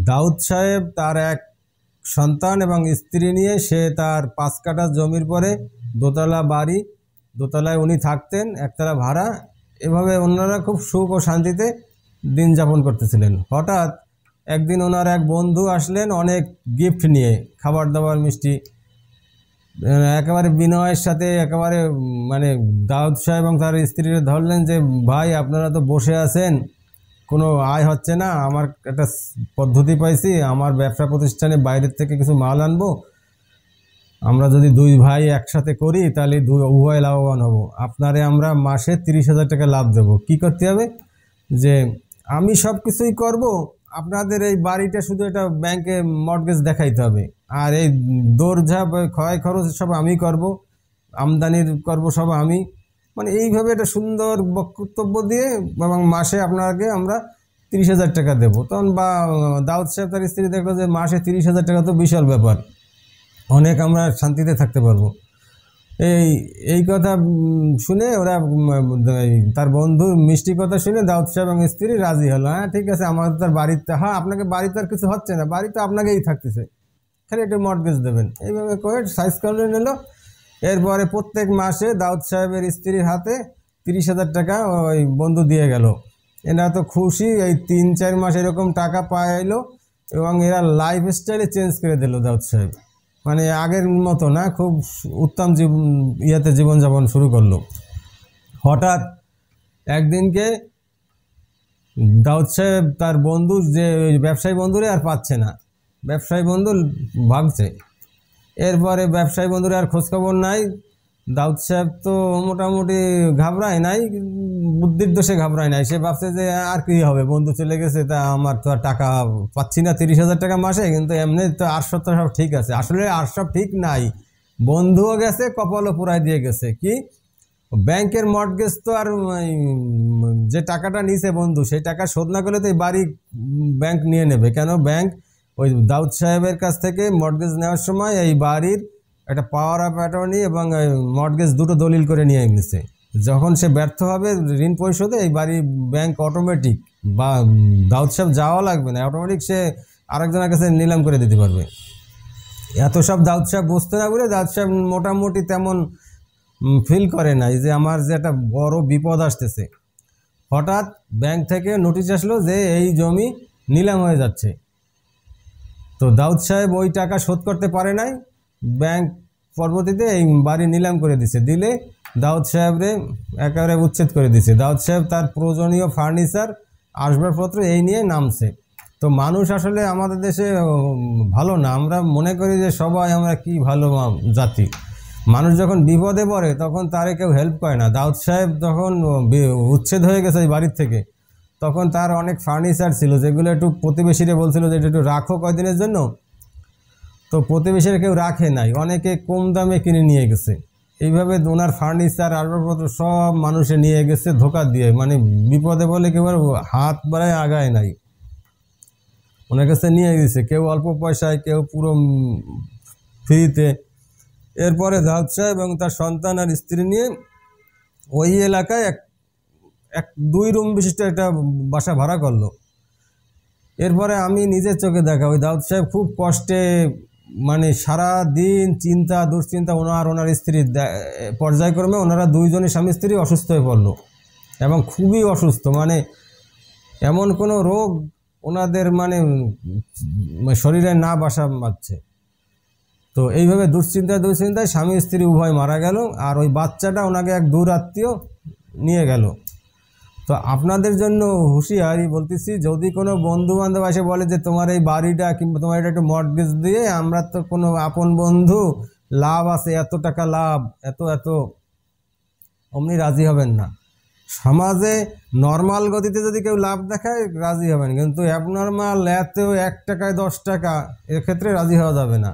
দাউদ সাহেব তার এক সন্তান এবং স্ত্রী নিয়ে সে তার 5 কাঠা জমির পরে দোতলা বাড়ি, দোতলায় উনি থাকতেন, একতলা ভাড়া, এভাবে ওনারা খুব সুখ ও শান্তিতে দিন যাপন করতেছিলেন। হঠাৎ একদিন ওনার এক বন্ধু আসলেন অনেক গিফট নিয়ে, খাবার দাবার, মিষ্টি, একেবারে বিনয়ের সাথে একেবারে মানে দাউদ সাহেব এবং তার স্ত্রীরা ধরলেন যে ভাই আপনারা তো বসে আছেন, কোনো আয় হচ্ছে না, আমার একটা পদ্ধতি পাইছি, আমার ব্যবসা প্রতিষ্ঠানে বাইরের থেকে কিছু মাল আনবো, আমরা যদি 2 ভাই একসাথে করি তাহলে উভয় লাভবান হব, আপনারে আমরা মাসে 30,000 টাকা লাভ দেব। কি করতে হবে? যে আমি সব কিছুই করবো, আপনাদের এই বাড়িটা শুধু এটা ব্যাংকে মর্টগেজ দেখাইতে হবে, আর এই দৌড়ঝাঁপ ক্ষয় খরচ সব আমি করব, আমদানির করব সব আমি, মানে এইভাবে একটা সুন্দর বক্তব্য দিয়ে এবং মাসে আপনাকে আমরা 30,000 টাকা দেবো। তখন বা দাউদ সাহেব তার স্ত্রী দেখলো যে মাসে 30,000 টাকা তো বিশাল ব্যাপার, অনেক আমরা শান্তিতে থাকতে পারবো। এই কথা শুনে ওরা তার বন্ধুর মিষ্টি কথা শুনে দাউদ সাহেব এবং স্ত্রী রাজি হলো। হ্যাঁ ঠিক আছে, আমাদের তার বাড়িতে, হ্যাঁ আপনাকে বাড়িতে আর কিছু হচ্ছে না, বাড়ি তো আপনাকেই থাকতেছে, খালি একটু মর্টগেজ দেবেন, এইভাবে করে সাইজ করে নিল। এরপরে প্রত্যেক মাসে দাউদ সাহেবের স্ত্রীর হাতে 30,000 টাকা ওই বন্ধু দিয়ে গেল। এরা তো খুশি, এই 3-4 মাস এরকম টাকা পাইলো এবং এরা লাইফ স্টাইলে চেঞ্জ করে দিল দাউদ সাহেব, মানে আগের মতো না, খুব উত্তম জীবনযাপন শুরু করলো। হঠাৎ একদিনকে দাউদ সাহেব তার বন্ধু, যে ব্যবসায়ী বন্ধুরে আর পাচ্ছে না, ব্যবসায়ী বন্ধু ভাগছে। এরপরে ব্যবসায়ী বন্ধুরা আর খোঁজখবর নাই। দাউদ সাহেব তো মোটামুটি ঘাবড়ায় নাই, বুদ্ধির দোষে ঘাবড়ায় নাই, সে ভাবছে যে আর কি হবে, বন্ধু চলে গেছে, তা আমার তো আর টাকা পাচ্ছি না 30,000 টাকা মাসে, কিন্তু এমনি তো আর সব ঠিক আছে। আসলে আর সব ঠিক নাই, বন্ধুও গেছে, কপালও পুরাই দিয়ে গেছে। কি ব্যাংকের মর্টগেজ তো আর যে টাকাটা নিয়েছে বন্ধু, সেই টাকা শোধ না করলে তো এই বাড়ি ব্যাংক নিয়ে নেবে কেন? ব্যাংক ওই দাউদ সাহেবের কাছ থেকে মর্টগেজ নেওয়ার সময় এই বাড়ির একটা পাওয়ার অফ অ্যাটর্নি এবং মর্টগেজ দুটো দলিল করে নিয়ে নিছে। যখন সে ব্যর্থ হবে ঋণ পরিশোধে, এই বাড়ি ব্যাংক অটোমেটিক, বা দাউদ সাহেব যাওয়া লাগবে না, অটোমেটিক সে আরেকজনের কাছে নিলাম করে দিতে পারবে। এত সব দাউদ সাহেব বুঝতে না বলে দাউদ সাহেব মোটামুটি তেমন ফিল করে নাই যে আমার যে একটা বড় বিপদ আসতেছে। হঠাৎ ব্যাংক থেকে নোটিশ আসলো যে এই জমি নিলাম হয়ে যাচ্ছে। তো দাউদ সাহেব ওই টাকা শোধ করতে পারে নাই, ব্যাংক পরবর্তীতে এই বাড়ি নিলাম করে দিছে। দিলে দাউদ সাহেবরে একেবারে উচ্ছেদ করে দিছে। দাউদ সাহেব তার প্রয়োজনীয় ফার্নিচার, আসবাবপত্র এই নিয়ে নামছে। তো মানুষ আসলে আমাদের দেশে ভালো না, আমরা মনে করি যে সবাই আমরা কি ভালো জাতি। মানুষ যখন বিপদে পড়ে তখন তারে কেউ হেল্প করে না। দাউদ সাহেব যখন উচ্ছেদ হয়ে গেছে এই বাড়ির থেকে, তখন তার অনেক ফার্নিচার ছিল যেগুলো একটু প্রতিবেশীরা বলছিল যে এটা একটু রাখো কয়দিনের জন্য, তো প্রতিবেশীরা কেউ রাখে নাই, অনেকে কম দামে কিনে নিয়ে গেছে। এইভাবে ওনার ফার্নিচার আসবাবপত্র সব মানুষে নিয়ে গেছে ধোকা দিয়ে, মানে বিপদে বলে কেউ হাত বাড়ায় আগায় নাই, ওনার কাছে নিয়ে গেছে, কেউ অল্প পয়সায়, কেউ পুরো ফ্রিতে। এরপরে দাউদ সাহেব এবং তার সন্তান আর স্ত্রী নিয়ে ওই এলাকায় এক 2 রুম বিশিষ্ট একটা বাসা ভাড়া করলো। এরপরে আমি নিজের চোখে দেখা, ওই দাউদ সাহেব খুব কষ্টে, মানে সারা দিন চিন্তা দুশ্চিন্তা, ওনার স্ত্রীর পর্যায়ক্রমে ওনারা 2 জনই স্বামী স্ত্রী অসুস্থ হয়ে পড়লো এবং খুবই অসুস্থ, মানে এমন কোনো রোগ ওনাদের মানে শরীরে না বাসা বাঁধছে। তো এইভাবে দুশ্চিন্তায় স্বামী স্ত্রী উভয় মারা গেল, আর ওই বাচ্চাটা ওনাকে এক দূর আত্মীয় নিয়ে গেল। তো আপনাদের জন্য হুঁশিয়ারি বলতেছি, যদি কোনো বন্ধু বান্ধব এসে বলে যে তোমার এই বাড়িটা কিংবা তোমার এটা একটু মর্টগেজ দিয়ে, আমরা তো কোনো আপন বন্ধু, লাভ আছে, এত টাকা লাভ, এত অমনি রাজি হবেন না। সমাজে নর্মাল গতিতে যদি কেউ লাভ দেখায় রাজি হবেন, কিন্তু অ্যাবনর্মাল এত 1 টাকায় 10 টাকা, এক্ষেত্রে রাজি হওয়া যাবে না।